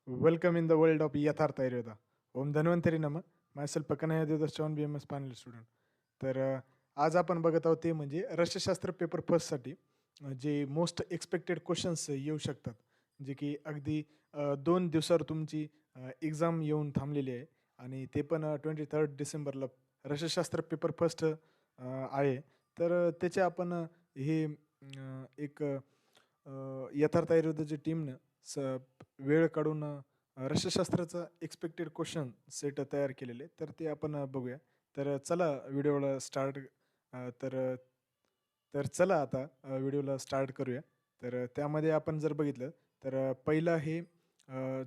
Welcome in the world of यथार्थ आयुर्वेदा. ओम धन्वंतरी नमः. मायसेल्फ पकनाया Devdas Chavan BMS panel student. तर आज आपण बघत आहोत ते म्हणजे रसशास्त्र पेपर फर्स्टसाठी जे मोस्ट एक्सपेक्टेड क्वेश्चन्स येऊ शकतात. जे की अगदी 2 दिवसावर तुमची एक्झाम येऊन थांबलेली आहे आणि ते पण 23 डिसेंबरला रसशास्त्र पेपर फर्स्ट आहे. तर त्याचे आपण हे एक यथार्थ आयुर्वेदाची टीमनं वेळ काढून रसशास्त्राचा एक्सपेक्टेड क्वेश्चन सेट तयार केलेले तर ते आपण बघूया. तर चला व्हिडिओला स्टार्ट तर तर चला आता व्हिडिओला स्टार्ट करूया. तर त्यामध्ये आपण जर बघितलं तर पहिलं आहे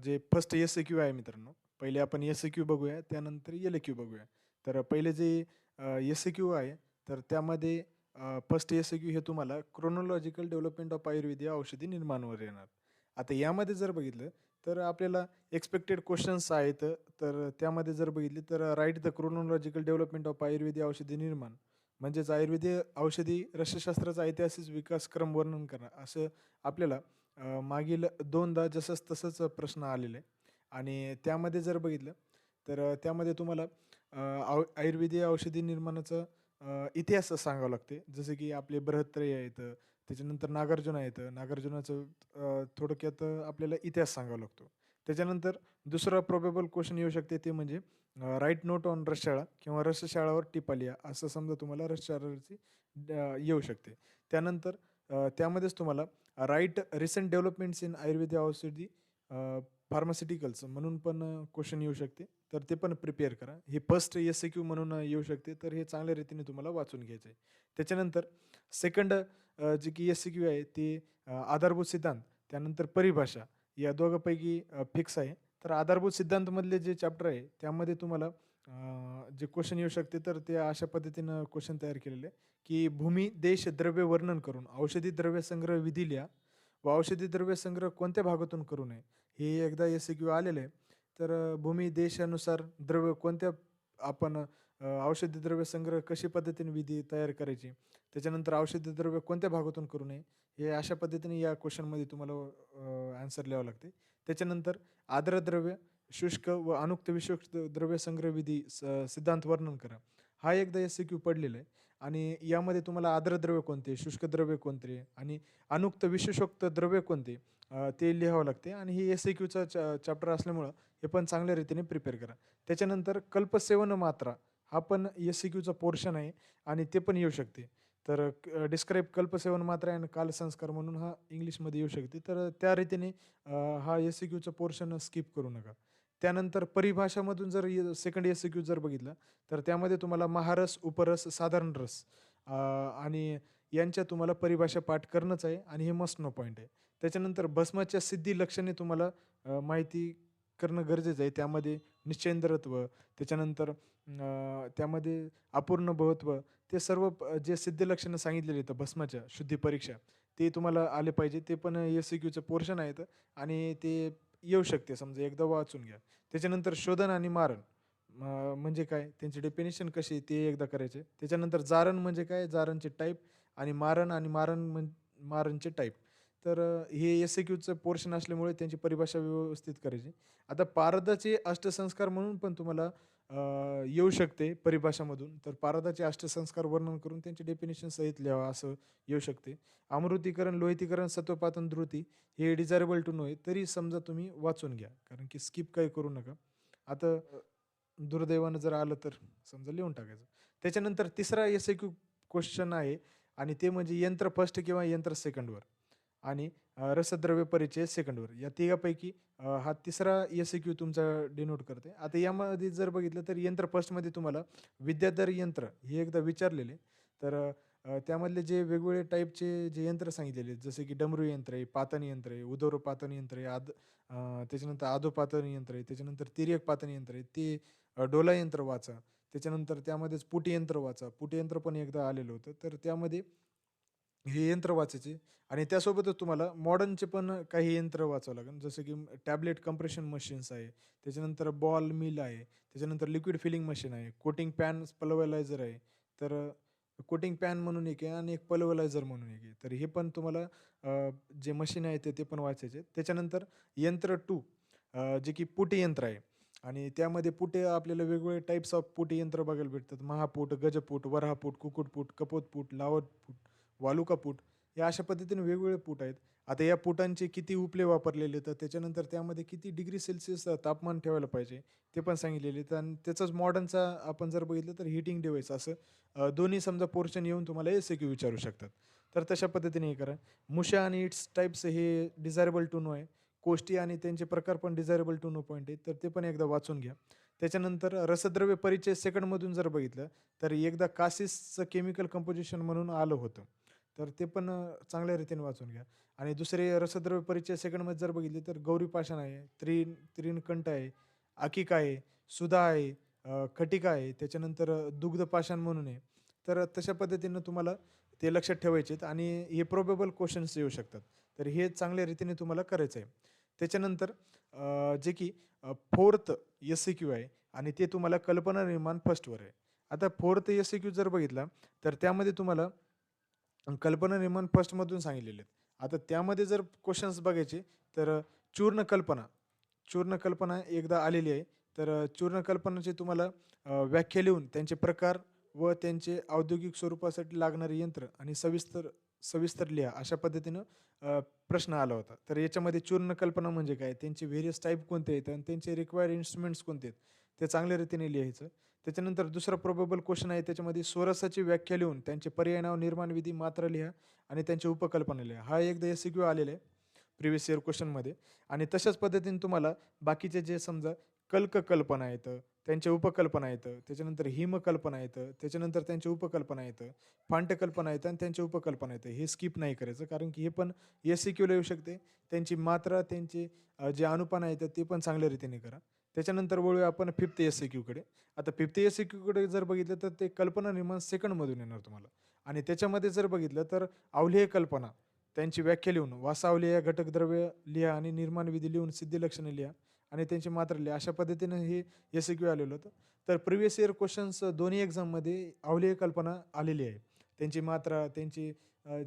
जे फर्स्ट एस-ए-क्यू आहे मित्रांनो. पहिले आपण एस-ए-क्यू बघूया, त्यानंतर एल-ए-क्यू बघूया. तर पहिले जे एस-ए-क्यू आहे, तर त्यामध्ये फर्स्ट एस-ए-क्यू हे तुम्हाला क्रोनॉलॉजिकल डेव्हलपमेंट ऑफ आयुर्वेद या औषधी निर्माणवर येणार. आता यामध्ये जर बघितलं तर आपल्याला एक्सपेक्टेड क्वेश्चन्स आहेत. तर त्यामध्ये जर बघितले तर right the chronological development of Ayurvedic औषधी निर्माण म्हणजेच आयुर्वेदिक औषधी रसशास्त्राचा ऐतिहासिक विकास क्रम वर्णन करा असं आपल्याला मागील दोनदा जसंच तसंच प्रश्न आलेले आहे. आणि त्यामध्ये जर बघितलं तर त्यामध्ये तुम्हाला आयुर्वेदिक औषधी निर्माणाचं इतिहास सांगावं लागते. जसं की आपले बृहत्त्रय आहेत, त्याच्यानंतर नागार्जुना येतं. नागार्जुनाचं थोडक्यात आपल्याला इतिहास सांगावा लागतो. त्याच्यानंतर दुसरा प्रोबेबल क्वेश्चन येऊ शकते ते म्हणजे राईट नोट ऑन रसशाळा किंवा रसशाळावर टिपा लिहा असं समजा तुम्हाला रसशाळाची येऊ शकते. त्यानंतर त्यामध्येच तुम्हाला राईट रिसेंट डेव्हलपमेंट्स इन आयुर्वेदिक औषधी फार्मास्युटिकल्स म्हणून पण क्वेश्चन येऊ शकते. तर ते पण प्रिपेअर करा. हे फर्स्ट एस-ए-क्यू म्हणून येऊ शकते. तर हे चांगल्या रीतीने तुम्हाला वाचून घ्यायचं आहे. त्याच्यानंतर सेकंड जे की एस-ए-क्यू आहे ते आधारभूत सिद्धांत, त्यानंतर परिभाषा या दोघांपैकी फिक्स आहे. तर आधारभूत सिद्धांतमधले जे चॅप्टर आहे त्यामध्ये तुम्हाला जे क्वेश्चन येऊ शकते तर ते अशा पद्धतीनं क्वेश्चन तयार केलेले आहे, की भूमी, देश, द्रव्य वर्णन करून औषधी द्रव्य संग्रह विधी लिहा व औषधी द्रव्य संग्रह कोणत्या भागातून करू नये. हे एकदा एस-ए-क्यू आलेलं आहे. तर भूमी, देशानुसार द्रव्य कोणत्या आपण औषधी द्रव्य संग्रह कशी पद्धतीने विधी तयार करायची. त्याच्यानंतर औषधी द्रव्य कोणत्या भागातून करू नये. हे अशा पद्धतीने या क्वेश्चनमध्ये तुम्हाला आन्सर लिहावं लागते. त्याच्यानंतर आर्द्रद्रव्य, शुष्क व अनुक्त विषुक्त द्रव्य संग्रह विधी सिद्धांत वर्णन करा. हा एकदा एस-ए-क्यू पडलेला आहे आणि यामध्ये तुम्हाला आर्द्रद्रव्य कोणते, शुष्क द्रव्य कोणते आणि अनुक्त विषुषोक्त द्रव्य कोणते ते लिहावं लागते आणि ही एस-ए-क्यूचा चॅप्टर असल्यामुळं हे पण चांगल्या रीतीने प्रिपेअर करा. त्याच्यानंतर कल्पसेवन मात्रा हा पण एस-ए-क्यूचा पोर्शन आहे आणि ते पण येऊ शकते. तर डिस्क्राईब कल्पसेवन मात्रा आणि कालसंस्कार म्हणून हा इंग्लिशमध्ये येऊ शकते. तर त्या रीतीने हा एस-ए-क्यूचा पोर्शन स्किप करू नका. त्यानंतर परिभाषामधून जर सेकंड एस-ए-क्यू जर बघितला, तर त्यामध्ये तुम्हाला महारस, उपरस, साधारण रस आणि यांच्या तुम्हाला परिभाषा पाठ करणंच आहे आणि हे मस्ट नो पॉइंट आहे. त्याच्यानंतर भस्माच्या सिद्धी लक्षणे तुम्हाला माहिती करणं गरजेचं आहे. त्यामध्ये निश्चेंद्रत्व, त्याच्यानंतर त्यामध्ये अपूर्ण बहुत्व, ते सर्व जे सिद्धी लक्षणं सांगितलेली आहेत भस्माच्या शुद्धी परीक्षा, ते तुम्हाला आले पाहिजे. ते पण एस-सी-क्यूचं पोर्शन आहेत आणि ते येऊ शकते समजा एकदा वाचून घ्या. त्याच्यानंतर शोधन आणि मारण म्हणजे काय? त्यांची डेफिनिशन कशी आहे ते एकदा करायचे. त्याच्यानंतर जारण म्हणजे काय? जारणचे टाईप आणि मारण मारणचे टाईप. तर हे एस-ए-क्यूचं पोर्शन असल्यामुळे त्यांची परिभाषा व्यवस्थित करायची. आता पारदाचे अष्टसंस्कार म्हणून पण तुम्हाला येऊ शकते परिभाषामधून. तर पारदाचे अष्टसंस्कार वर्णन करून त्यांची डेफिनिशन सहित लिहावा असं येऊ शकते. अमृतीकरण, लोहितीकरण, सत्वपातन, द्रुती हे डिझायरेबल टू नो आहे. तरी समजा तुम्ही वाचून घ्या. कारण की स्किप काही करू नका. आता दुर्दैवानं जर आलं तर समजा लिहून टाकायचं. त्याच्यानंतर तिसरा एस-ए-क्यू क्वेश्चन आहे आणि ते म्हणजे यंत्र फर्स्ट किंवा यंत्र सेकंडवर आणि रसद्रव्य परिचय सेकंडवर या तिघापैकी हा तिसरा एस-ए-क्यू तुमचा डिनोट करते. आता यामध्ये जर बघितलं तर यंत्र फर्स्टमध्ये तुम्हाला विद्याधर यंत्र हे एकदा विचारलेले. तर त्यामधले जे वेगवेगळे टाईपचे जे यंत्र सांगितलेले आहेत, जसे की डमरू यंत्र आहे, पातन यंत्र आहे, उदरपातन यंत्र आहे, त्याच्यानंतर आदोपातन यंत्र आहे, त्याच्यानंतर तिर्यक पातन यंत्र आहे, ते डोला यंत्र वाचा. त्याच्यानंतर त्यामध्येच पुटी यंत्र वाचा. पुटी यंत्र पण एकदा आलेलं होतं. तर त्यामध्ये हे यंत्र वाचायचे आणि त्यासोबतच तुम्हाला मॉडर्नचे पण काही यंत्र वाचावं लागेल. जसं की टॅबलेट कंप्रेशन मशीन्स आहे, त्याच्यानंतर बॉल मिल आहे, त्याच्यानंतर लिक्विड फिलिंग मशीन आहे, कोटिंग पॅन पल्व्हरायझर आहे. तर कोटिंग पॅन म्हणून एक आहे आणि एक पल्व्हरायझर म्हणून एक आहे. तर हे पण तुम्हाला जे मशीन आहे ते पण वाचायचे. त्याच्यानंतर यंत्र 2 जे की पुटे यंत्र आहे आणि त्यामध्ये पुटे आपल्याला वेगवेगळे टाइप्स ऑफ पुटे यंत्र बघायला भेटतात. महापूट, गजपूट, वऱ्हापूट, कुक्कुटपूट, कपोतपूट, लावतपूट, वालुकापूट या अशा पद्धतीने वेगवेगळे पूट आहेत. आता या पुटांचे किती उपले वापरलेले आहेत, त्याच्यानंतर त्यामध्ये किती डिग्री सेल्सिअस तापमान ठेवायला पाहिजे, ते पण सांगितलेले आहेत आणि त्याचाच मॉडर्नचा आपण जर बघितलं तर हीटिंग डिव्हाइस असं दोन्ही समजा पोर्शन येऊन तुम्हाला एस-ए-क्यू विचारू शकतात. तर तशा पद्धतीने हे करा. मुशा आणि इट्स टाइप्स हे डिझायरेबल टू नो आहे. कोष्टी आणि त्यांचे प्रकार पण डिझायरेबल टू नो पॉइंट आहेत. तर ते पण एकदा वाचून घ्या. त्याच्यानंतर रसद्रव्य परिचय सेकंडमधून जर बघितलं, तर एकदा कासिसचं केमिकल कंपोझिशन म्हणून आलं होतं. तर ते पण चांगल्या रीतीने वाचून घ्या. आणि दुसरे रसद्रव्य परिचय सेकंडमध्ये जर बघितले, तर गौरीपाषाण आहे, त्रिणकंठ आहे, आकिका आहे, सुधा आहे, खटिका आहे, त्याच्यानंतर दुग्धपाषाण म्हणून आहे. तर तशा पद्धतीनं तुम्हाला ते लक्षात ठेवायचे आहेत आणि हे प्रोबेबल क्वेश्चन्स येऊ शकतात. तर हे चांगल्या रीतीने तुम्हाला करायचं आहे. त्याच्यानंतर जे की 4th एस-सी-क्यू आहे आणि ते तुम्हाला कल्पना निर्माण फर्स्टवर आहे. आता 4th एस-सी-क्यू जर बघितला, तर त्यामध्ये तुम्हाला कल्पना निर्माण फर्स्टमधून सांगितलेले आहेत. आता त्यामध्ये जर क्वेश्चन्स बघायचे, तर चूर्ण कल्पना चूर्ण कल्पना एकदा आलेली आहे. तर चूर्ण कल्पनाची तुम्हाला व्याख्या लिहून त्यांचे प्रकार व त्यांचे औद्योगिक स्वरूपासाठी लागणारे यंत्र आणि सविस्तर सविस्तर लिहा अशा पद्धतीनं प्रश्न आला होता. तर याच्यामध्ये चूर्ण कल्पना म्हणजे काय? त्यांचे व्हेरियस टाइप कोणते आहेत आणि त्यांचे रिक्वायर्ड इन्स्ट्रुमेंट्स कोणते आहेत? ते चांगल्या रीतीने लिहायचं. त्याच्यानंतर दुसरा प्रोबेबल क्वेश्चन आहे त्याच्यामध्ये स्वरसाची व्याख्या लिहून त्यांचे पर्याय नाव, निर्माण विधी, मात्रा लिहा आणि त्यांची उपकल्पना लिहा. हा एकदा एस-सी-क्यू आलेला आहे प्रिव्हियस इयर क्वेश्चनमध्ये आणि तशाच पद्धतीने तुम्हाला बाकीचे जे समजा कल्पना आहेत, त्यांच्या उपकल्पना आहेत, त्याच्यानंतर हिमकल्पना आहेत, त्याच्यानंतर त्यांच्या उपकल्पना आहेत, फांटकल्पना आहेत आणि त्यांच्या उपकल्पना आहेत. हे स्किप नाही करायचं कारण की हे पण एस-सी-क्यूला येऊ शकते. त्यांची मात्रा, त्यांचे जे अनुपान आहेत ते पण चांगल्या रीतीने करा. त्याच्यानंतर वळूया आपण 5th एस-सी-क्यूकडे. आता 5th एस-सी-क्यूकडे जर बघितलं तर ते कल्पना निर्माण सेकंडमधून येणार तुम्हाला आणि त्याच्यामध्ये जर बघितलं तर अवलेय कल्पना त्यांची व्याख्या लिहून वासावलेय घटकद्रव्य लिहा आणि निर्माण विधी लिहून सिद्धी लक्षणे लिहा आणि त्यांची मात्रा लिहा. अशा पद्धतीनं हे एस-सी-क्यू आलेलं होतं. तर प्रिव्हियस इयर क्वेश्चन्स दोन्ही एक्झाममध्ये अवलेय कल्पना आलेली आहे. त्यांची मात्रा, त्यांची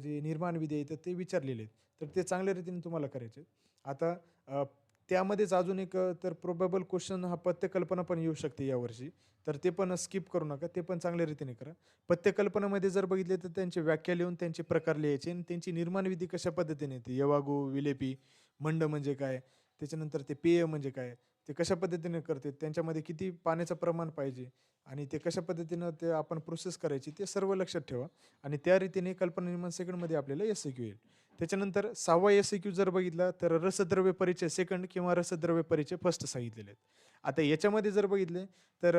जे निर्माण विधी आहेत ते विचारलेले आहेत. तर ते चांगल्या रीतीने तुम्हाला करायचे आहेत. आता त्यामध्येच अजून एक तर प्रोबेबल क्वेश्चन हा पथ्यकल्पना पण येऊ शकते यावर्षी. तर ते पण स्किप करू नका. ते पण चांगल्या रीतीने करा. पथ्यकल्पनामध्ये जर बघितले तर त्यांची व्याख्या लिहून त्यांचे प्रकार लिहायचे आणि त्यांची निर्माण विधी कशा पद्धतीने येते. यवागू, विलेपी, मंड म्हणजे काय? त्याच्यानंतर ते पेय म्हणजे काय? ते कशा पद्धतीने करतात? त्यांच्यामध्ये किती पाण्याचं प्रमाण पाहिजे आणि ते कशा पद्धतीनं ते आपण प्रोसेस करायची ते सर्व लक्षात ठेवा आणि त्या रीतीने कल्पना निर्माण सेकंडमध्ये आपल्याला एस-सी-क्यू येईल. त्याच्यानंतर 6वा एस-सी-क्यू जर बघितला तर रसद्रव्य परिचय सेकंड किंवा रसद्रव्य परिचय फर्स्ट सांगितलेले आहेत. आता याच्यामध्ये जर बघितले तर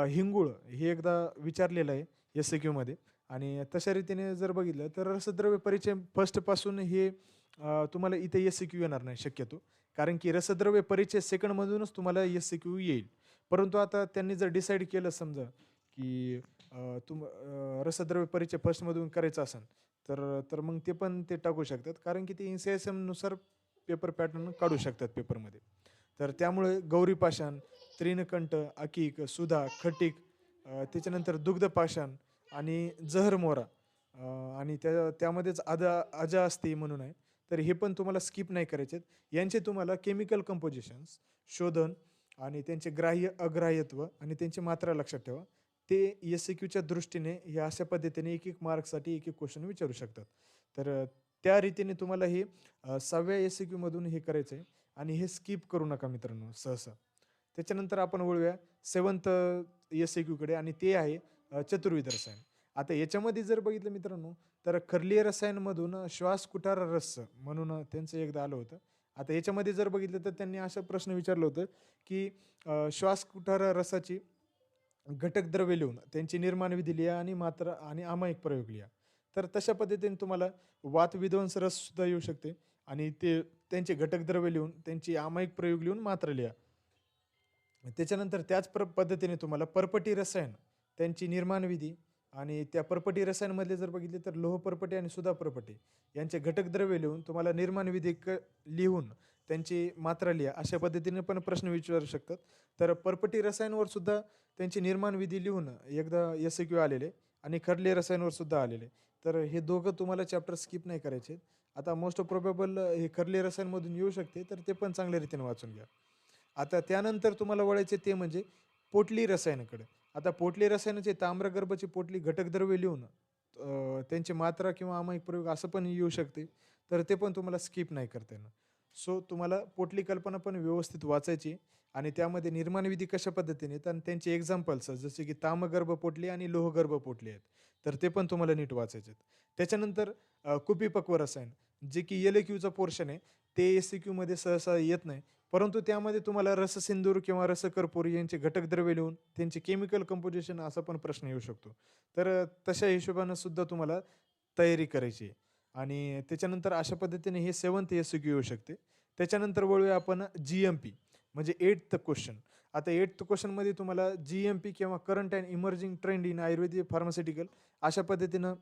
हिंगुळ हे एकदा विचारलेलं आहे एस-सी-क्यूमध्ये आणि तशा रीतीने जर बघितलं तर रसद्रव्य परिचय फर्स्टपासून हे तुम्हाला इथे एस-सी-क्यू येणार नाही शक्यतो. कारण की रसद्रव्य परिचय सेकंडमधूनच तुम्हाला एस-सी-क्यू येईल. परंतु आता त्यांनी जर डिसाईड केलं समजा की रसद्रव्य परिचय फर्स्टमधून करायचा असेल तर मग ते पण ते टाकू शकतात. कारण की ते एन-सी-एस-एमनुसार पेपर पॅटर्न काढू शकतात पेपरमध्ये. तर त्यामुळे गौरीपाषाण, त्रिणकंठ, अकीक, सुधा, खटीक त्याच्यानंतर दुग्धपाषाण आणि जहरमोरा आणि त्यामध्येच अजा असते म्हणून आहे. तर हे पण तुम्हाला स्किप नाही करायचे आहेत. यांचे तुम्हाला केमिकल कंपोझिशन्स, शोधन आणि त्यांचे ग्राह्य, अग्राह्यत्व आणि त्यांची मात्रा लक्षात ठेवा. ते एस-सी-क्यूच्या दृष्टीने हे अशा पद्धतीने एक-एक मार्कसाठी एक-एक क्वेश्चन विचारू शकतात. तर त्या रीतीने तुम्हाला हे 6व्या एस-सी-क्यूमधून हे करायचं आहे आणि हे स्किप करू नका मित्रांनो सहसा. त्याच्यानंतर आपण वळूया 7th एस-सी-क्यूकडे आणि ते आहे चतुर्विध रसायन. आता याच्यामध्ये जर बघितलं मित्रांनो, तर खरलीय रसायनमधून श्वास कुठार रस म्हणून त्यांचं एकदा आलं होतं. आता याच्यामध्ये जर बघितलं तर त्यांनी असा प्रश्न विचारलं होतं, की श्वास कुठार रसाची घटक द्रव्य लिहून त्यांची निर्माण विधी लिहा आणि मात्रा आणि आमायिक प्रयोग लिहा. तर तशा पद्धतीने तुम्हाला वातविध्वंस रस सुद्धा येऊ शकते आणि ते त्यांचे घटक द्रव्य लिहून त्यांची आमायिक प्रयोग लिहून मात्रा लिहा. त्याच्यानंतर त्याच पद्धतीने तुम्हाला पर्पटी रसायन, त्यांची निर्माण विधी आणि त्या पर्पटी रसायनमधले जर बघितले तर लोह पर्पटी आणि सुधा पर्पटी यांचे घटक द्रव्य लिहून तुम्हाला निर्माण विधी लिहून त्यांची मात्रा लिहा अशा पद्धतीने पण प्रश्न विचारू शकतात. तर पर्पटी रसायनवर सुद्धा त्यांची निर्माण विधी लिहून एकदा एस-सी-क्यू आलेले आणि खरले रसायनवर सुद्धा आलेले. तर हे दोघं तुम्हाला चॅप्टर स्किप नाही करायचे. आता मोस्ट प्रोबेबल हे खरले रसायनमधून येऊ शकते तर ते पण चांगल्या रीतीने वाचून घ्या. आता त्यानंतर तुम्हाला वळायचे ते म्हणजे पोटली रसायनाकडे. आता पोटली रसायनाचे ताम्रगर्भाची पोटली घटकद्रव्ये लिहून त्यांची मात्रा किंवा अमायिक प्रयोग असं पण येऊ शकते. तर ते पण तुम्हाला स्किप नाही करता येणार. सो तुम्हाला पोटली कल्पना पण व्यवस्थित वाचायची आणि त्यामध्ये निर्माणविधी कशा पद्धतीने आहेत आणि त्यांचे एक्झाम्पल्स जसे की ताम्रगर्भ पोटली आणि लोहगर्भ पोटली आहेत. तर ते पण तुम्हाला नीट वाचायचे आहेत. त्याच्यानंतर कुपीपक्व रसायन जे की एल-ए-क्यूचा पोर्शन आहे. ते एस-सी-क्यूमध्ये सहसा येत नाही. परंतु त्यामध्ये तुम्हाला रससिंदूर किंवा रसकर्पूर यांचे घटकद्रव्ये लिहून त्यांचे केमिकल कंपोझिशन असा पण प्रश्न येऊ शकतो. तर तशा हिशोबानं सुद्धा तुम्हाला तयारी करायची आहे. आणि त्याच्यानंतर अशा पद्धतीने हे 7th एस-सी-क्यू येऊ शकते. त्याच्यानंतर वळूया आपण जी-एम-पी म्हणजे 8th क्वेश्चन. आता 8th क्वेश्चनमध्ये तुम्हाला जी-एम-पी किंवा current and emerging trend in Ayurvedic pharmaceutical अशा पद्धतीनं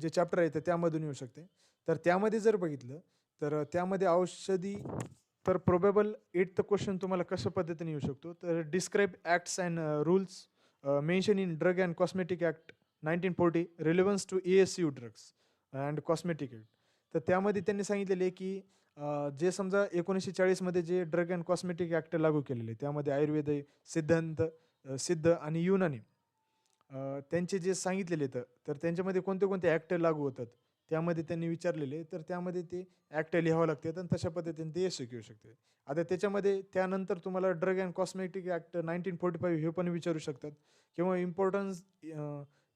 जे चॅप्टर आहे ते त्यामधून येऊ शकते. तर त्यामध्ये जर बघितलं तर त्यामध्ये औषधी तर प्रोबेबल 8th क्वेश्चन तुम्हाला कशा पद्धतीने येऊ शकतो तर describe acts and rules mention in drug and cosmetic act 1940 relevance to ASU drugs and cosmetic act. तर त्यामध्ये त्यांनी सांगितलेले आहे की जे समजा 1940 मध्ये जे ड्रग अँड कॉस्मेटिक ॲक्ट लागू केलेले त्यामध्ये आयुर्वेद आहे, सिद्धांत, सिद्ध आणि युनानी त्यांचे जे सांगितलेले तर त्यांच्यामध्ये कोणते कोणते ॲक्ट लागू होतात त्यामध्ये त्यांनी विचारलेले तर त्यामध्ये ते ॲक्ट लिहावं लागतात आणि तशा पद्धतीने ते यशस्वी येऊ शकते. आता त्याच्यामध्ये त्यानंतर तुम्हाला ड्रग अँड कॉस्मेटिक ॲक्ट 1945 हे पण विचारू शकतात किंवा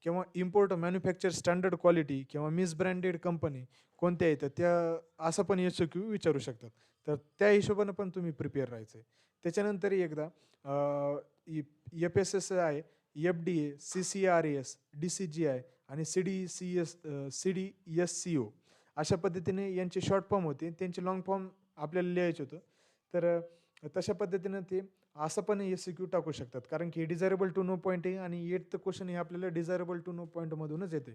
किंवा इम्पोर्ट मॅन्युफॅक्चर स्टँडर्ड क्वालिटी किंवा मिसब्रँडेड कंपनी कोणत्या आहेत त्या असं पण एस-क्यू विचारू शकतात. तर त्या हिशोबानं पण तुम्ही प्रिपेअर राहायचं आहे. त्याच्यानंतर एकदा एफ-एस-एस-आय, एफ-डी-ए, सी-सी-आर-एस, डी-सी-जी-आय आणि सी-डी-एस-सी-ओ अशा पद्धतीने यांचे शॉर्ट फॉर्म होते. त्यांचे लाँग फॉर्म आपल्याला लिहायचे होतं. तर तशा पद्धतीनं ते असं पण एस-क्यू टाकू शकतात. कारण की डिझायरेबल टू नो पॉईंट आहे आणि 8th क्वेश्चन हे आपल्याला डिझायरेबल टू नो पॉईंटमधूनच येते.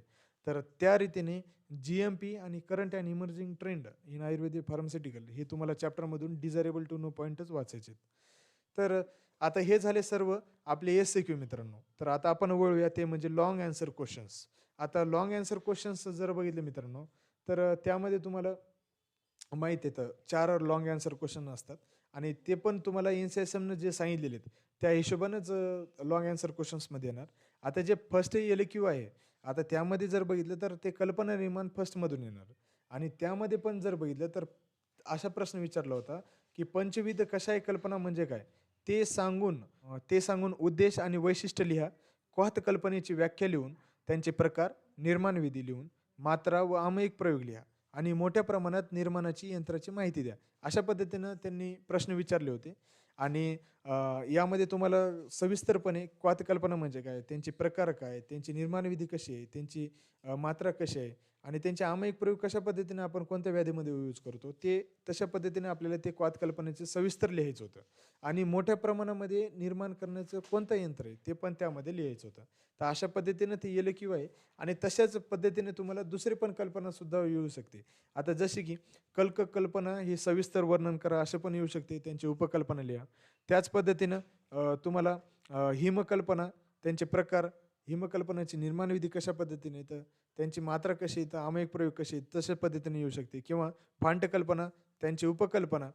तर त्या रीतीने जी-एम-पी आणि current and emerging trend in Ayurvedic pharmaceutical हे तुम्हाला चॅप्टरमधून डिझायरेबल टू नो पॉईंटच वाचायचे. तर आता हे झाले सर्व आपले एस-क्यू मित्रांनो. तर आता आपण वळूया ते म्हणजे लाँग आन्सर क्वेश्चन्स. आता लाँग आन्सर क्वेश्चन्स जर बघितले मित्रांनो, तर त्यामध्ये तुम्हाला माहीत येतं 4 लाँग आन्सर क्वेश्चन असतात आणि ते पण तुम्हाला एन-सी-एस-एमनं जे सांगितलेले आहेत, त्या हिशोबानंच लाँग आन्सर क्वेश्चन्समध्ये येणार. आता जे फर्स्ट एल-क्यू आहे, आता त्यामध्ये जर बघितलं तर ते कल्पना निर्माण फर्स्टमधून येणार आणि त्यामध्ये पण जर बघितलं तर असा प्रश्न विचारला होता, की पंचविध कशाय कल्पना म्हणजे काय? ते सांगून उद्देश आणि वैशिष्ट्य लिहा. क्वाथ कल्पनेची व्याख्या लिहून, त्यांचे प्रकार, निर्माण विधी लिहून, मात्रा व अमायिक प्रयोग लिहा आणि मोठ्या प्रमाणात निर्माणाची यंत्राची माहिती द्या. अशा पद्धतीनं त्यांनी प्रश्न विचारले होते आणि यामध्ये तुम्हाला सविस्तरपणे क्वाथ कल्पना म्हणजे काय, त्यांचे प्रकार काय, त्यांची निर्माण विधी कशी आहे, त्यांची मात्रा कशी आहे आणि त्यांचे अमायिक प्रयोग कशा पद्धतीने आपण कोणत्या व्याधीमध्ये यूज करतो, ते तशा पद्धतीने आपल्याला ते क्वाथ कल्पनेचे सविस्तर लिहायचं होतं. आणि मोठ्या प्रमाणामध्ये निर्माण करण्याचं कोणतं यंत्र आहे ते पण त्यामध्ये लिहायचं होतं. तर अशा पद्धतीनं ते एल-क्यू आहे आणि तशाच पद्धतीने तुम्हाला दुसरी पण कल्पनासुद्धा येऊ शकते. आता जशी की कल्पना ही सविस्तर वर्णन करा असं पण येऊ शकते, त्यांची उपकल्पना लिहा. त्याच पद्धतीनं तुम्हाला हिमकल्पना, त्यांचे प्रकार, हिमकल्पनाची निर्माणविधी कशा पद्धतीने तर त्यांची मात्रा कशी आहे, तर अमायिक प्रयोग कसे आहेत, तशा पद्धतीने येऊ शकते किंवा फांटकल्पना, त्यांची उपकल्पना,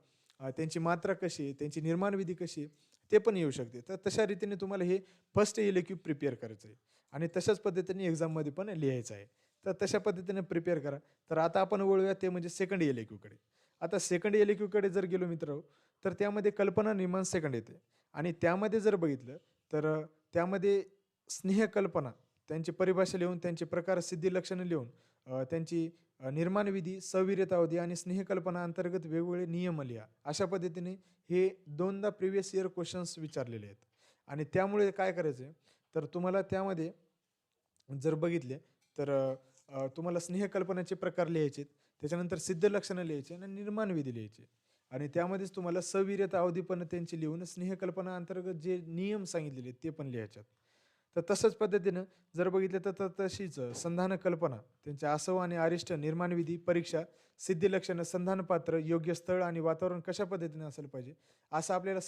त्यांची मात्रा कशी आहे, त्यांची निर्माणविधी कशी आहे, ते पण येऊ शकते. तर तशा रीतीने तुम्हाला हे फर्स्ट एल-क्यू प्रिपेअर करायचं आहे आणि तशाच पद्धतीने एक्झाममध्ये पण लिहायचं आहे. तर तशा पद्धतीने प्रिपेअर करा. तर आता आपण वळूया ते म्हणजे सेकंड एल-क्यूकडे. आता सेकंड एल-क्यूकडे जर गेलो मित्र तर त्यामध्ये कल्पना निर्माण सेकंड येते आणि त्यामध्ये जर बघितलं तर त्यामध्ये स्नेहकल्पना, त्यांची परिभाषा लिहून, त्यांचे प्रकार, सिद्धी लक्षणं लिहून, त्यांची निर्माण विधी, सविर्यता अवधी आणि स्नेहकल्पना अंतर्गत वेगवेगळे नियम लिहा. अशा पद्धतीने हे 2दा प्रिव्हियस इयर क्वेश्चन्स विचारलेले आहेत आणि त्यामुळे काय करायचं आहे, तर तुम्हाला त्यामध्ये जर बघितले तर तुम्हाला स्नेहकल्पनाचे प्रकार लिहायचे आहेत. त्याच्यानंतर सिद्ध लक्षणं लिहायची आणि निर्माण विधी लिहायचे आणि त्यामध्येच तुम्हाला सविर्यता अवधी पण त्यांची लिहून स्नेहकल्पना अंतर्गत जे नियम सांगितलेले आहेत ते पण लिहायच्यात. तर तसंच पद्धतीनं जर बघितलं तशीच संधान कल्पना, त्यांचे आसव आणि अरिष्ट, निर्माण विधी, परीक्षा, सिद्धी लक्षणं, संधान पात्र, योग्य स्थळ आणि वातावरण कशा पद्धतीने असायला पाहिजे, असं आपल्याला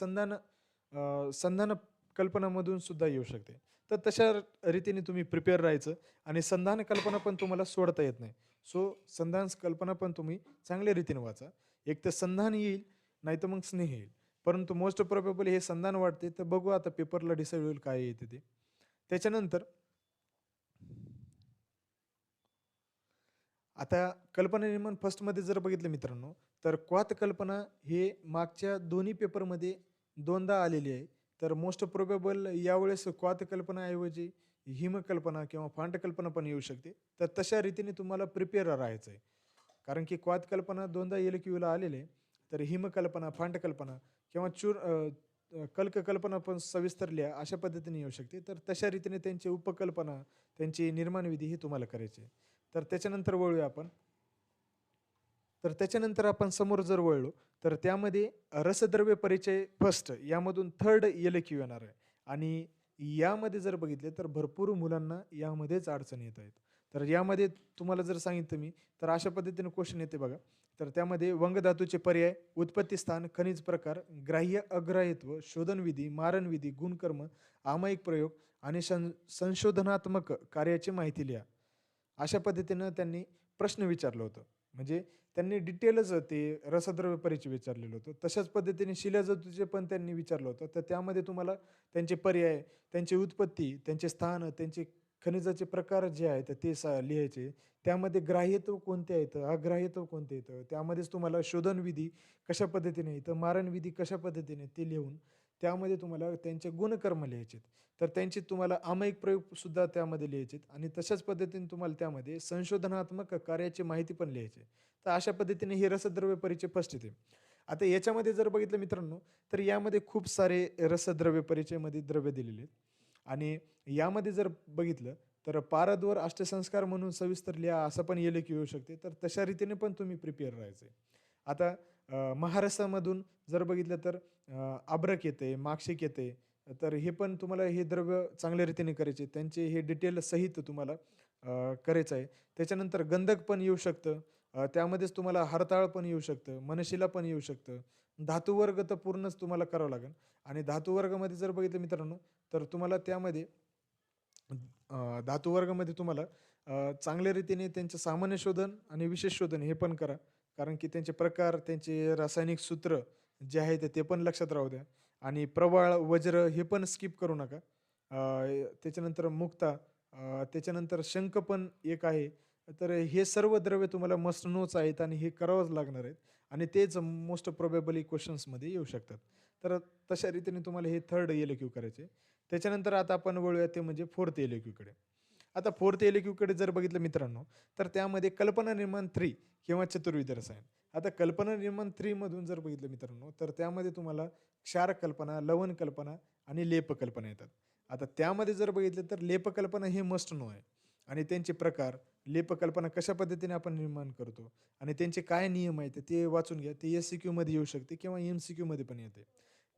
संधान कल्पनामधून सुद्धा येऊ शकते. तर तशा रीतीने तुम्ही प्रिपेअर राहायचं आणि संधान कल्पना पण तुम्हाला सोडता येत नाही. सो संधान कल्पना पण तुम्ही चांगल्या रीतीने वाचा. एक तर संधान येईल, नाहीतर मग स्नेह येईल. परंतु मोस्ट प्रोबेबल हे संधान वाटते. तर बघू आता पेपरला डिसाईड होईल काय येते ते. त्याच्यानंतर आता कल्पना निर्माण फर्स्टमध्ये जर बघितलं मित्रांनो, तर क्वात कल्पना हे मागच्या दोन्ही पेपरमध्ये दोनदा आलेली आहे. तर मोस्ट प्रोबेबल यावेळेस क्वात कल्पनाऐवजी हिमकल्पना किंवा फांट कल्पना पण येऊ शकते. तर तशा रीतीने तुम्हाला प्रिपेअर राहायचं आहे. कारण की क्वात कल्पना दोनदा एल-क्यूला आलेले आहे. तर हिमकल्पना, फांट कल्पना किंवा कल्क कल्पना पण सविस्तर लिहा अशा पद्धतीने येऊ शकते. तर तशा रीतीने त्यांची उपकल्पना, त्यांची निर्माणविधी हे तुम्हाला करायची आहे. तर त्याच्यानंतर वळूया आपण. तर त्याच्यानंतर आपण समोर जर वळलो, तर त्यामध्ये रसद्रव्य परिचय फर्स्ट यामधून थर्ड एल-क्यू येणार आहे. आणि यामध्ये जर बघितले तर भरपूर मुलांना यामध्येच अडचणी येत आहेत. तर यामध्ये तुम्हाला जर सांगितलं मी, तर अशा पद्धतीने क्वेश्चन येते बघा. तर त्यामध्ये वंगधातूचे पर्याय, उत्पत्ती स्थान, खनिज प्रकार, ग्राह्य अग्राह्यत्व, शोधनविधी, मारणविधी, गुणकर्म, आमायिक प्रयोग आणि संशोधनात्मक कार्याची माहिती लिहा. अशा पद्धतीनं त्यांनी प्रश्न विचारलं होतं. म्हणजे त्यांनी डिटेलच ते रसद्रव्य परिचय विचारलेलं होतं. तशाच पद्धतीने शिलाजतूचे पण त्यांनी विचारलं होतं. तर त्यामध्ये तुम्हाला त्यांचे पर्याय, त्यांची उत्पत्ती, त्यांचे स्थान, त्यांचे खनिजाचे प्रकार जे आहेत ते लिहायचे. त्यामध्ये ग्राह्यत्व कोणते आहेत, अग्राह्यत्व कोणते येतं, त्यामध्येच तुम्हाला शोधनविधी कशा पद्धतीने येतं, मारणविधी कशा पद्धतीने ते लिहून त्यामध्ये तुम्हाला त्यांचे गुणकर्म लिहायचे. तर त्यांची तुम्हाला आमायिक प्रयोगसुद्धा त्यामध्ये लिहायचे आणि तशाच पद्धतीने तुम्हाला त्यामध्ये संशोधनात्मक कार्याची माहिती पण लिहायची. तर अशा पद्धतीने हे रसद्रव्य परिचय फर्स्ट येते. आता याच्यामध्ये जर बघितलं मित्रांनो, तर यामध्ये खूप सारे रसद्रव्य परिचयमध्ये द्रव्य दिलेले आहेत आणि यामध्ये जर बघितलं तर पारद्वर अष्टसंस्कार म्हणून सविस्तर लिहा असं पण येऊ शकते. तर तशा रीतीने पण तुम्ही प्रिपेअर राहायचं. आता महारसामधून जर बघितलं तर अभ्रक येते, माक्षिक येते. तर हे पण तुम्हाला हे द्रव्य चांगल्या रीतीने करायचे. त्यांचे हे डिटेल सहित तुम्हाला करायचं आहे. त्याच्यानंतर गंधक पण येऊ शकतं. त्यामध्येच तुम्हाला हरताळ पण येऊ शकतं, मनशिला पण येऊ शकतं. धातुवर्ग तर पूर्णच तुम्हाला करावं लागेल आणि धातुवर्गामध्ये जर बघितलं मित्रांनो, तर तुम्हाला त्यामध्ये धातुवर्गामध्ये तुम्हाला चांगल्या रीतीने त्यांचं सामान्य शोधन आणि विशेष शोधन हे पण करा. कारण की त्यांचे प्रकार, त्यांचे रासायनिक सूत्र जे आहेत ते पण लक्षात राहू द्या आणि प्रवाळ, वज्र हे पण स्किप करू नका. त्याच्यानंतर मुक्ता, त्याच्यानंतर शंख पण एक आहे. तर हे सर्व द्रव्य तुम्हाला मस्ट नोच आहेत आणि हे करावंच लागणार आहेत आणि तेच मोस्ट प्रोबेबली क्वेशन्समध्ये येऊ शकतात. तर तशा रीतीने तुम्हाला हे थर्ड एल-क्यू करायचे. त्याच्यानंतर आता आपण वळूया ते म्हणजे फोर्थ एल-क्यूकडे. आता फोर्थ एल-क्यूकडे जर बघितलं मित्रांनो, तर त्यामध्ये कल्पना निर्माण 3 किंवा चतुर्विध रसायन. आता कल्पना निर्माण 3 मधून जर बघितलं मित्रांनो, तर त्यामध्ये तुम्हाला क्षार कल्पना, लवण कल्पना आणि लेप कल्पना येतात. आता त्यामध्ये जर बघितलं तर लेप कल्पना हे मस्ट नो आहे आणि त्यांचे प्रकार, लेप कल्पना कशा पद्धतीने आपण निर्माण करतो आणि त्यांचे काय नियम आहेत ते वाचून घ्या. ते एस-सी-क्यूमध्ये येऊ शकते किंवा एम-सी-क्यूमध्ये पण येते.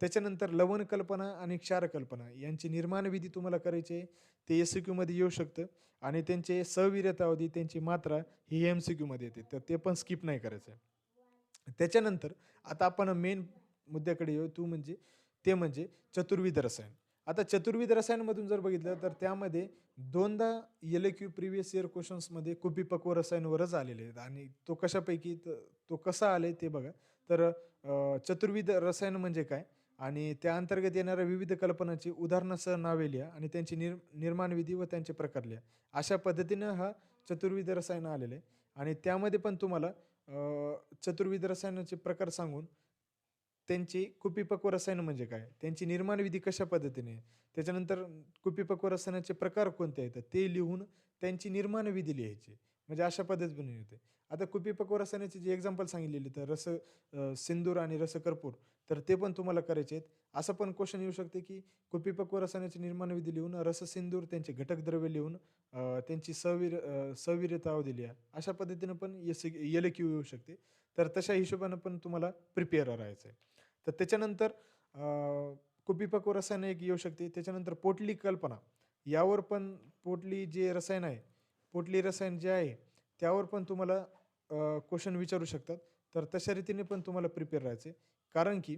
त्याच्यानंतर लवण कल्पना आणि क्षार कल्पना यांची निर्माण विधी तुम्हाला करायची आहे. ते एस-सी-क्यूमध्ये येऊ शकतं आणि त्यांचे सविरतावधी, त्यांची मात्रा ही एम-सी-क्यूमध्ये येते. तर ते पण स्किप नाही करायचं आहे. त्याच्यानंतर आता आपण मेन मुद्द्याकडे येऊ ते म्हणजे चतुर्विध रसायन. आता चतुर्विध रसायनमधून जर बघितलं तर त्यामध्ये दोनदा एल-क्यू प्रिव्हियस इयर क्वेशन्समध्ये कुपीपक्व रसायनवरच आलेले आहेत आणि तो कशापैकी तो कसा आलाय ते बघा. तर चतुर्विध रसायन म्हणजे काय? आणि त्या अंतर्गत येणाऱ्या विविध कल्पनांची उदाहरणासह नावे लिहा आणि त्यांची निर्माण विधी व त्यांचे प्रकार लिहा. अशा पद्धतीनं हा चतुर्विध रसायन आलेलं आहे आणि त्यामध्ये पण तुम्हाला चतुर्विध रसायनाचे प्रकार सांगून त्यांची कुपीपक्व रसायन म्हणजे काय? त्यांची निर्माण विधी कशा पद्धतीने आहे? त्याच्यानंतर कुपीपक्व रसायनाचे प्रकार कोणते आहेत? ते लिहून त्यांची निर्माण विधी लिहायची. म्हणजे अशा पद्धतीने होते. आता कुपीपक्व रसायनाचे जे एक्झाम्पल सांगितलेले तर सिंदूर आणि रसकर्पूर तर ते पण तुम्हाला करायचे आहेत. असं पण क्वेश्चन येऊ शकते, की कुपीपक्व रसायनाची निर्माण विधी लिहून रससिंदूर त्यांचे घटक द्रव्य लिहून त्यांची सविरता अवधी लिहा. अशा पद्धतीनं पण एल-क्यू येऊ शकते. तर तशा हिशोबानं पण तुम्हाला प्रिपेअर राहायचं आहे. तर त्याच्यानंतर कुपीपक्व रसायन एक येऊ शकते. त्याच्यानंतर पोटली कल्पना यावर पण पोटली जे रसायन आहे, पोटली रसायन जे आहे त्यावर पण तुम्हाला क्वेश्चन विचारू शकतात. तर तशा रीतीने पण तुम्हाला प्रिपेअर राहायचं आहे. कारण की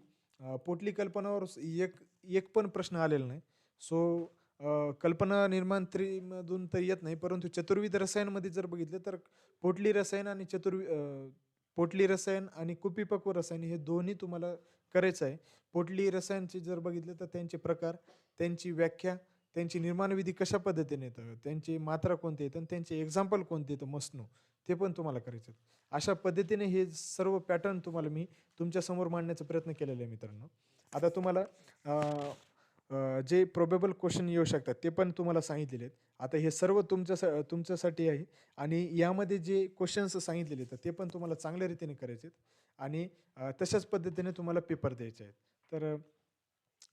पोटली कल्पनावर एक एक पण प्रश्न आलेला नाही. सो कल्पना निर्माण मधून तर येत नाही. परंतु चतुर्विध रसायनमध्ये जर बघितलं तर पोटली रसायन आणि पोटली रसायन आणि कुपीपक्व रसायन हे दोन्ही तुम्हाला करायचं आहे. पोटली रसायनचे जर बघितले तर त्यांचे प्रकार, त्यांची व्याख्या, त्यांची निर्माणविधी कशा पद्धतीने येतं, त्यांची मात्रा कोणती येतं आणि त्यांचे एक्झाम्पल कोणते येतं मसनू, ते पण तुम्हाला करायचं आहे. अशा पद्धतीने हे सर्व पॅटर्न तुम्हाला मी तुमच्यासमोर मांडण्याचा प्रयत्न केलेला आहे मित्रांनो. आता तुम्हाला अ, जे प्रोबेबल क्वेश्चन येऊ शकतात ते पण तुम्हाला सांगितलेले आहेत. आता हे सर्व तुमच्यासाठी आहे आणि यामध्ये जे क्वेश्चन्स सांगितलेले आहेत ते पण तुम्हाला चांगल्या रीतीने करायचे आहेत आणि तशाच पद्धतीने तुम्हाला पेपर द्यायचे आहेत. तर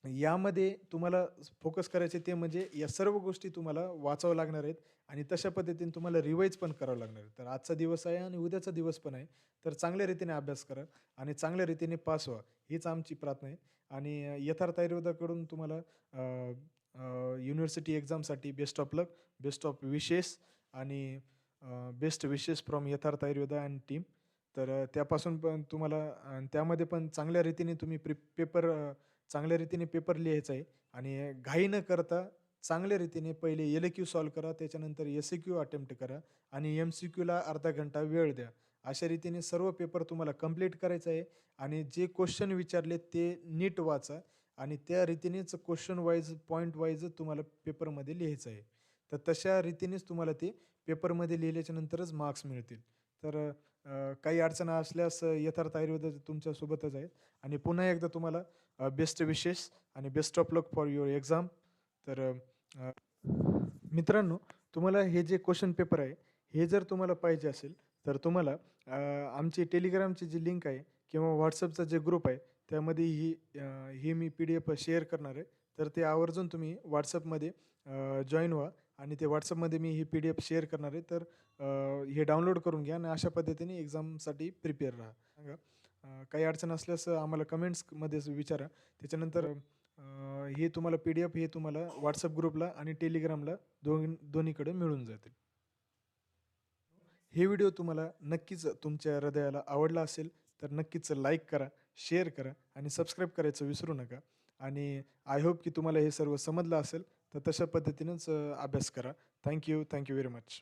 यामध्ये तुम्हाला फोकस करायचे ते म्हणजे या सर्व गोष्टी तुम्हाला वाचावं लागणार आहेत आणि तशा पद्धतीने तुम्हाला रिवाईज पण करावं लागणार आहे. तर आजचा दिवस आहे आणि उद्याचा दिवस पण आहे. तर चांगल्या रीतीने अभ्यास करा आणि चांगल्या रीतीने पास व्हा, हीच आमची प्रार्थना आहे. आणि यथार्थ आयुर्वेदाकडून तुम्हाला युनिव्हर्सिटी एक्झामसाठी best of luck, best of wishes आणि बेस्ट विशेस फ्रॉम यथार्थ आयुर्वेदा अँड टीम. तर त्यापासून पण तुम्हाला त्यामध्ये पण चांगल्या रीतीने तुम्ही पेपर चांगल्या रीतीने पेपर लिहायचा आहे आणि घाई न करता चांगल्या रीतीने पहिले एल-क्यू सॉल्व्ह करा, त्याच्यानंतर एस-क्यू अटेम्प्ट करा आणि एम-सी-क्यूला अर्धा घंटा वेळ द्या. अशा रीतीने सर्व पेपर तुम्हाला कंप्लीट करायचा आहे आणि जे क्वेश्चन विचारले ते नीट वाचा आणि त्या रीतीनेच क्वेश्चन वाईज, पॉईंट वाईज तुम्हाला पेपरमध्ये लिहायचं आहे. तर तशा रीतीनेच तुम्हाला ते पेपरमध्ये लिहिल्याच्या नंतरच मार्क्स मिळतील. तर काही अडचणी असल्यास यथार्थ आयुर्वेद तुमच्यासोबतच आहे आणि पुन्हा एकदा तुम्हाला बेस्ट विशेस आणि best of luck for your exam. तर अ, मित्रांनो, तुम्हाला हे जे क्वेश्चन पेपर आहे, हे जर तुम्हाला पाहिजे असेल, तर तुम्हाला आमची टेलिग्रामची जी लिंक आहे किंवा WhatsAppचा जे ग्रुप आहे, त्यामध्ये ही मी PDF शेअर करणार आहे. तर ते आवर्जून तुम्ही WhatsAppमध्ये जॉइन व्हा आणि ते WhatsAppमध्ये मी ही PDF शेअर करणार आहे. तर हे डाउनलोड करून घ्या आणि अशा पद्धतीने एक्झामसाठी प्रिपेअर राहा. सांगा काही अडचण असल्यास आम्हाला कमेंट्समध्ये विचारा. त्याच्यानंतर हे तुम्हाला PDF हे तुम्हाला WhatsApp ग्रुपला आणि Telegramला दोन्हीकडे मिळून जातील. हे व्हिडिओ तुम्हाला नक्कीच तुमच्या हृदयाला आवडला असेल, तर नक्कीच लाईक करा, शेअर करा आणि सबस्क्राईब करायचं विसरू नका. आणि आय होप की तुम्हाला हे सर्व समजलं असेल, तर तशा पद्धतीनेच अभ्यास करा. Thank you very much.